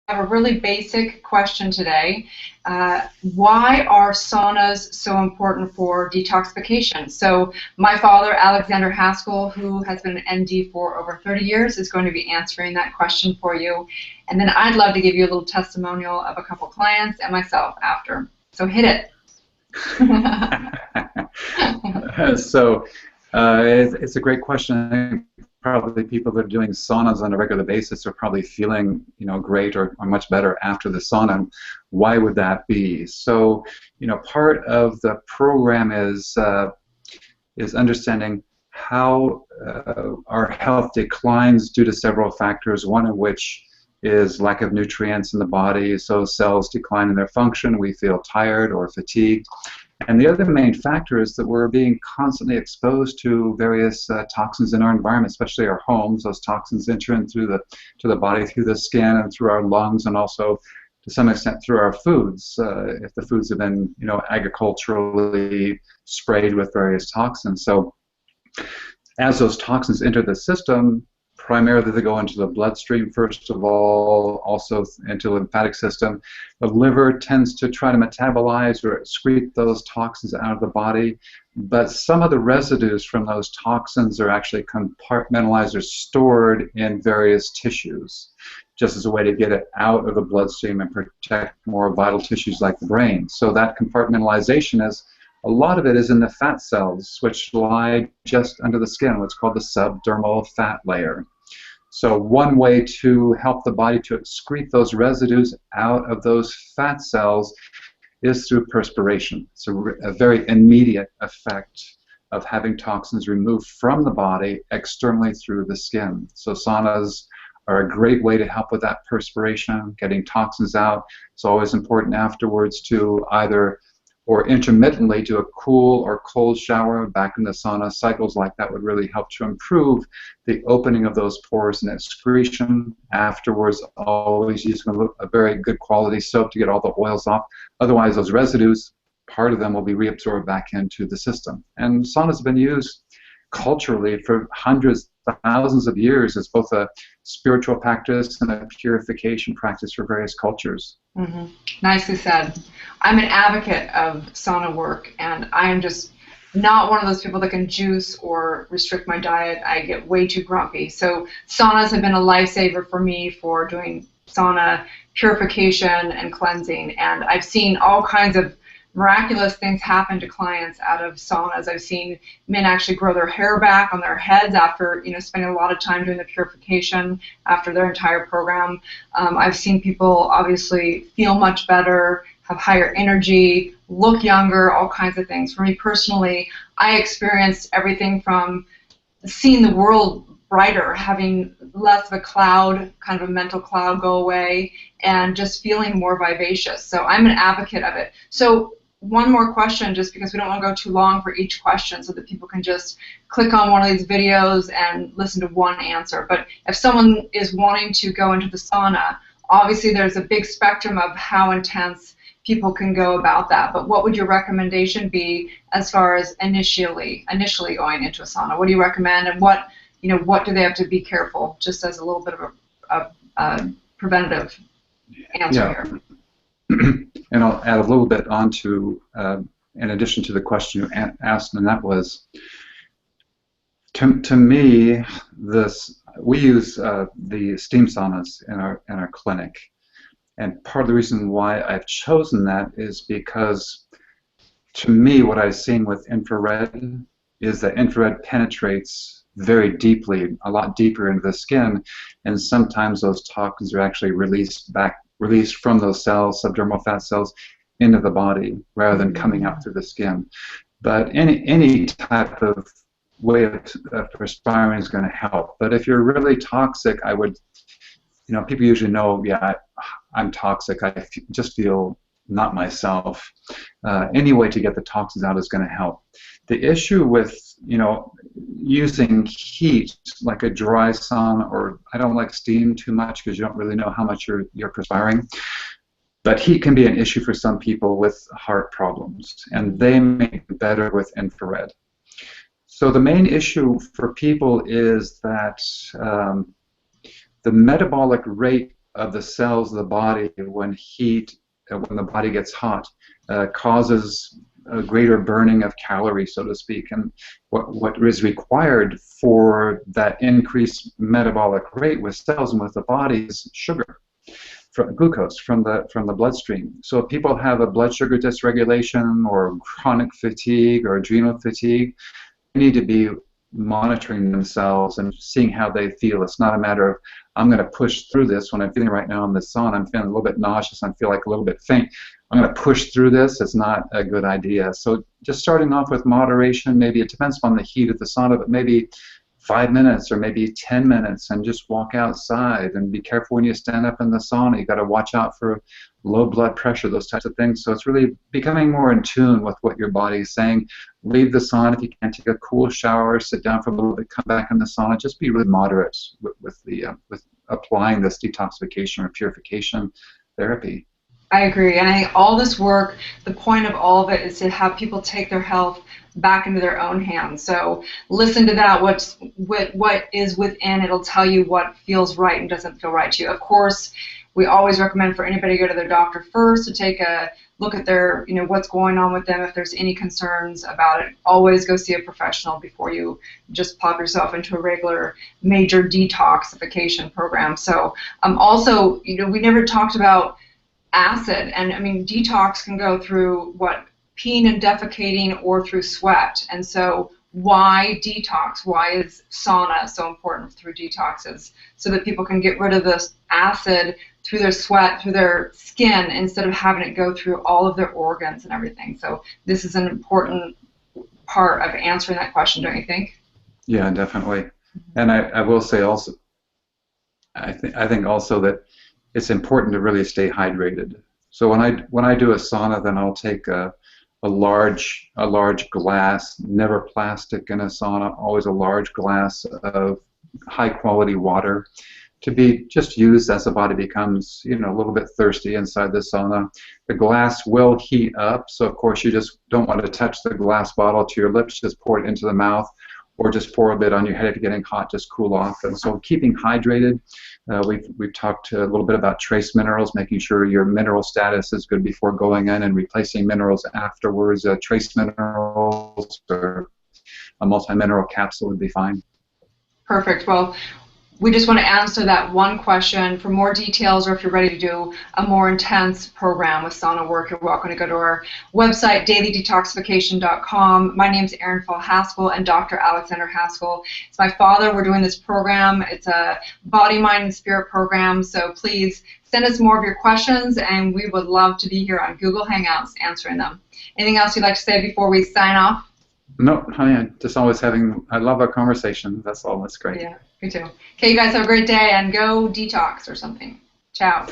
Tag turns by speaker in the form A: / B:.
A: I have a really basic question today. Why are saunas so important for detoxification? So my father, Alexander Haskell, who has been an MD for over 30 years, is going to be answering that question for you. And then I'd love to give you a little testimonial of a couple clients and myself after. So hit it.
B: It's a great question. I think probably people that are doing saunas on a regular basis are probably feeling, great or much better after the sauna. Why would that be? So, part of the program is understanding how our health declines due to several factors. One of which is lack of nutrients in the body, so cells decline in their function. We feel tired or fatigued. And the other main factor is that we're being constantly exposed to various toxins in our environment, especially our homes. Those toxins enter in to the body through the skin and through our lungs, and also to some extent through our foods, if the foods have been, agriculturally sprayed with various toxins. So as those toxins enter the system, primarily they go into the bloodstream first of all, also into the lymphatic system. The liver tends to try to metabolize or excrete those toxins out of the body, but some of the residues from those toxins are actually compartmentalized or stored in various tissues, just as a way to get it out of the bloodstream and protect more vital tissues like the brain. So that compartmentalization is, a lot of it is in the fat cells, which lie just under the skin, what's called the subdermal fat layer. So one way to help the body to excrete those residues out of those fat cells is through perspiration. It's a very immediate effect of having toxins removed from the body externally through the skin. So saunas are a great way to help with that perspiration, getting toxins out. It's always important afterwards to either or intermittently do a cool or cold shower back in the sauna. Cycles like that would really help to improve the opening of those pores and excretion. Afterwards, always using a very good quality soap to get all the oils off. Otherwise, those residues, part of them will be reabsorbed back into the system. And saunas have been used culturally for hundreds, thousands of years as both a spiritual practice and a purification practice for various cultures.
A: Mm-hmm. Nicely said. I'm an advocate of sauna work, and I am just not one of those people that can juice or restrict my diet. I get way too grumpy. So saunas have been a lifesaver for me for doing sauna purification and cleansing, and I've seen all kinds of miraculous things happen to clients out of saunas. I've seen men actually grow their hair back on their heads after spending a lot of time doing the purification after their entire program. I've seen people obviously feel much better, have higher energy, look younger, all kinds of things. For me personally, I experienced everything from seeing the world brighter, having less of a cloud, kind of a mental cloud go away, and just feeling more vivacious. So I'm an advocate of it. So one more question, just because we don't want to go too long for each question, so that people can just click on one of these videos and listen to one answer. But if someone is wanting to go into the sauna, obviously there's a big spectrum of how intense people can go about that. But what would your recommendation be as far as initially going into a sauna? What do you recommend, and what do they have to be careful, just as a little bit of a preventative answer here?
B: And I'll add a little bit onto, in addition to the question you asked, and that was, to me, we use the steam saunas in our clinic, and part of the reason why I've chosen that is because, to me, what I've seen with infrared is that infrared penetrates very deeply, a lot deeper into the skin, and sometimes those toxins are actually released from those cells, subdermal fat cells, into the body rather than coming out through the skin. But any type of way of perspiring is going to help. But if you're really toxic, I would, people usually know, yeah, I'm toxic. I just feel not myself. Any way to get the toxins out is going to help. The issue with, using heat like a dry sauna, or I don't like steam too much because you don't really know how much you're perspiring. But heat can be an issue for some people with heart problems, and they make it better with infrared. So the main issue for people is that the metabolic rate of the cells of the body when when the body gets hot, causes a greater burning of calories, so to speak. And what is required for that increased metabolic rate with cells and with the body is sugar, glucose from the bloodstream. So if people have a blood sugar dysregulation or chronic fatigue or adrenal fatigue, they need to be monitoring themselves and seeing how they feel. It's not a matter of, I'm going to push through this. When I'm feeling right now in the sauna, I'm feeling a little bit nauseous, I feel like a little bit faint. I'm going to push through this. It's not a good idea. So just starting off with moderation, maybe it depends on the heat of the sauna, but maybe 5 minutes or maybe 10 minutes, and just walk outside and be careful when you stand up in the sauna. You got to watch out for low blood pressure, those types of things. So it's really becoming more in tune with what your body is saying. Leave the sauna if you can, take a cool shower, sit down for a little bit, come back in the sauna. Just be really moderate with applying this detoxification or purification therapy.
A: I agree, and I think all this work, the point of all of it is to have people take their health back into their own hands. So listen to that, what is within. It'll tell you what feels right and doesn't feel right to you. Of course, we always recommend for anybody to go to their doctor first to take a look at their, what's going on with them. If there's any concerns about it, always go see a professional before you just pop yourself into a regular major detoxification program. So also, we never talked about acid, and I mean, detox can go through peeing and defecating or through sweat. And so why detox? Why is sauna so important through detoxes? So that people can get rid of this acid through their sweat, through their skin, instead of having it go through all of their organs and everything. So this is an important part of answering that question, don't you think?
B: Yeah, definitely. And I will say also, I think also that it's important to really stay hydrated. So when I do a sauna, then I'll take a large glass, never plastic in a sauna, always a large glass of high quality water to be just used as the body becomes a little bit thirsty inside the sauna. The glass will heat up, so of course you just don't want to touch the glass bottle to your lips, just pour it into the mouth, or just pour a bit on your head if you're getting hot, just cool off. And so keeping hydrated, we've talked a little bit about trace minerals, making sure your mineral status is good before going in and replacing minerals afterwards. Trace minerals or a multi-mineral capsule would be fine.
A: Perfect. Well, we just want to answer that one question. For more details, or if you're ready to do a more intense program with sauna work, you're welcome to go to our website, dailydetoxification.com. My name's Erin Haskell and Dr. Alexander Haskell. It's my father. We're doing this program. It's a body, mind, and spirit program. So please send us more of your questions, and we would love to be here on Google Hangouts answering them. Anything else you'd like to say before we sign off?
B: No, honey, just always I love our conversation. That's all. That's great.
A: Yeah, me too. Okay, you guys have a great day, and go detox or something. Ciao.